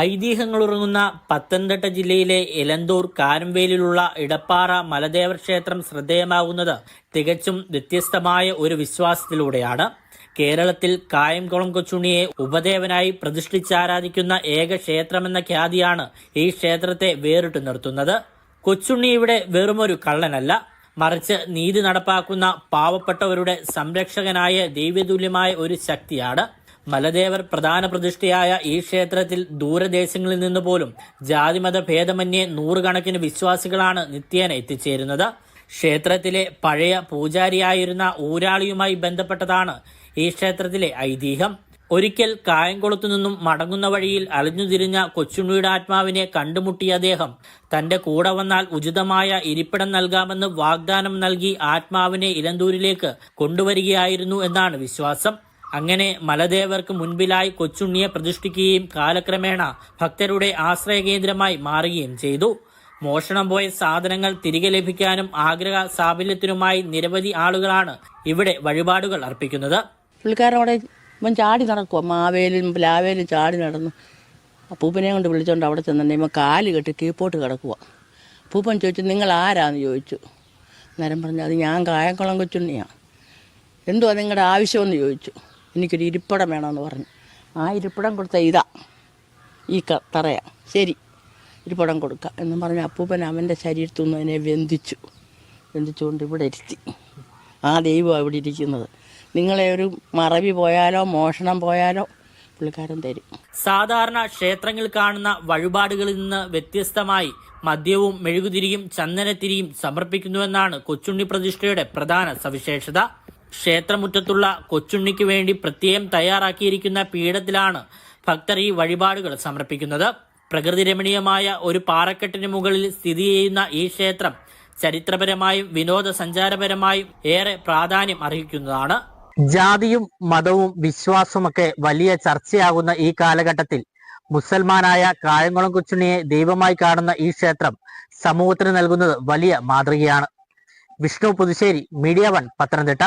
ഐതിഹ്യങ്ങളുറങ്ങുന്ന പത്തനംതിട്ട ജില്ലയിലെ എലന്തൂർ കാരംവേലിലുള്ള ഇടപ്പാറ മലദേവർ ക്ഷേത്രം ശ്രദ്ധേയമാകുന്നത് തികച്ചും വ്യത്യസ്തമായ ഒരു വിശ്വാസത്തിലൂടെയാണ്. കേരളത്തിൽ കായംകുളം കൊച്ചുണ്ണിയെ ഉപദേവനായി പ്രതിഷ്ഠിച്ചാരാധിക്കുന്ന ഏക ക്ഷേത്രമെന്ന ഖ്യാതിയാണ് ഈ ക്ഷേത്രത്തെ വേറിട്ടു നിർത്തുന്നത്. കൊച്ചുണ്ണി ഇവിടെ വെറുമൊരു കള്ളനല്ല, മറിച്ച് നീതി നടപ്പാക്കുന്ന പാവപ്പെട്ടവരുടെ സംരക്ഷകനായ ദൈവതുല്യമായ ഒരു ശക്തിയാണ്. മലദേവർ പ്രധാന പ്രതിഷ്ഠയായ ഈ ക്ഷേത്രത്തിൽ ദൂരദേശങ്ങളിൽ നിന്ന് പോലും ജാതിമത ഭേദമന്യേ നൂറുകണക്കിന് വിശ്വാസികളാണ് നിത്യേന എത്തിച്ചേരുന്നത്. ക്ഷേത്രത്തിലെ പഴയ പൂജാരിയായിരുന്ന ഊരാളിയുമായി ബന്ധപ്പെട്ടതാണ് ഈ ക്ഷേത്രത്തിലെ ഐതിഹ്യം. ഒരിക്കൽ കായംകുളത്തു നിന്നും മടങ്ങുന്ന വഴിയിൽ അലഞ്ഞുതിരിഞ്ഞ കൊച്ചുണ്ണിയുടെ ആത്മാവിനെ കണ്ടുമുട്ടിയ അദ്ദേഹം തന്റെ കൂടെ വന്നാൽ ഉചിതമായ ഇരിപ്പിടം നൽകാമെന്ന് വാഗ്ദാനം നൽകി ആത്മാവിനെ ഇലന്തൂരിലേക്ക് കൊണ്ടുവരികയായിരുന്നു എന്നാണ് വിശ്വാസം. അങ്ങനെ മലദേവർക്ക് മുൻപിലായി കൊച്ചുണ്ണിയെ പ്രതിഷ്ഠിക്കുകയും കാലക്രമേണ ഭക്തരുടെ ആശ്രയ കേന്ദ്രമായി മാറുകയും ചെയ്തു. മോഷണം പോയ സാധനങ്ങൾ തിരികെ ലഭിക്കാനും ആഗ്രഹ സാഫല്യത്തിനുമായി നിരവധി ആളുകളാണ് ഇവിടെ വഴിപാടുകൾ അർപ്പിക്കുന്നത്. പുള്ളിക്കാരവിടെ ഇവൻ ചാടി നടക്കുക, മാവേലും പ്ലാവേലും ചാടി നടന്നു. അപ്പൂപ്പനെ കൊണ്ട് വിളിച്ചോണ്ട് അവിടെ ചെന്നിട്ട് ഇവൻ കാല് കെട്ടി കീപ്പോട്ട് കിടക്കുക. അപ്പൂപ്പൻ ചോദിച്ചു, നിങ്ങൾ ആരാന്ന് ചോദിച്ചു. നേരം പറഞ്ഞു, അത് ഞാൻ കായംകുളം കൊച്ചുണ്ണിയാണ്. എന്തുവാ നിങ്ങളുടെ ആവശ്യമെന്ന് ചോദിച്ചു. എനിക്കൊരു ഇരിപ്പിടം വേണമെന്ന് പറഞ്ഞു. ആ ഇരിപ്പിടം കൊടുത്ത ഇതാ ഈ തറയാ, ശരി ഇരിപ്പിടം കൊടുക്കുക എന്നും പറഞ്ഞ് അപ്പൂപ്പൻ അവൻ്റെ ശരീരത്തു നിന്ന് അതിനെ വെന്തിച്ചുകൊണ്ട് ഇവിടെ ഇരുത്തി. ആ ദൈവമാണ് ഇവിടെ ഇരിക്കുന്നത്. നിങ്ങളെ ഒരു മറവി പോയാലോ മോഷണം പോയാലോ പുള്ളിക്കാരൻ തരും. സാധാരണ ക്ഷേത്രങ്ങളിൽ കാണുന്ന വഴിപാടുകളിൽ നിന്ന് വ്യത്യസ്തമായി മദ്യവും മെഴുകുതിരിയും ചന്ദനത്തിരിയും സമർപ്പിക്കുന്നുവെന്നാണ് കൊച്ചുണ്ണി പ്രതിഷ്ഠയുടെ പ്രധാന സവിശേഷത. ക്ഷേത്രമുറ്റത്തുള്ള കൊച്ചുണ്ണിക്ക് വേണ്ടി പ്രത്യേകം തയ്യാറാക്കിയിരിക്കുന്ന പീഠത്തിലാണ് ഭക്തർ ഈ വഴിപാടുകൾ സമർപ്പിക്കുന്നത്. പ്രകൃതി രമണീയമായ ഒരു പാറക്കെട്ടിന് മുകളിൽ സ്ഥിതി ചെയ്യുന്ന ഈ ക്ഷേത്രം ചരിത്രപരമായും വിനോദസഞ്ചാരപരമായും ഏറെ പ്രാധാന്യം അർഹിക്കുന്നതാണ്. ജാതിയും മതവും വിശ്വാസവുമൊക്കെ വലിയ ചർച്ചയാകുന്ന ഈ കാലഘട്ടത്തിൽ മുസൽമാനായ കായംകുളം കൊച്ചുണ്ണിയെ ദൈവമായി കാണുന്ന ഈ ക്ഷേത്രം സമൂഹത്തിന് നൽകുന്നത് വലിയ മാതൃകയാണ്. വിഷ്ണു പുതുശ്ശേരി, മീഡിയ 1, പത്തനംതിട്ട.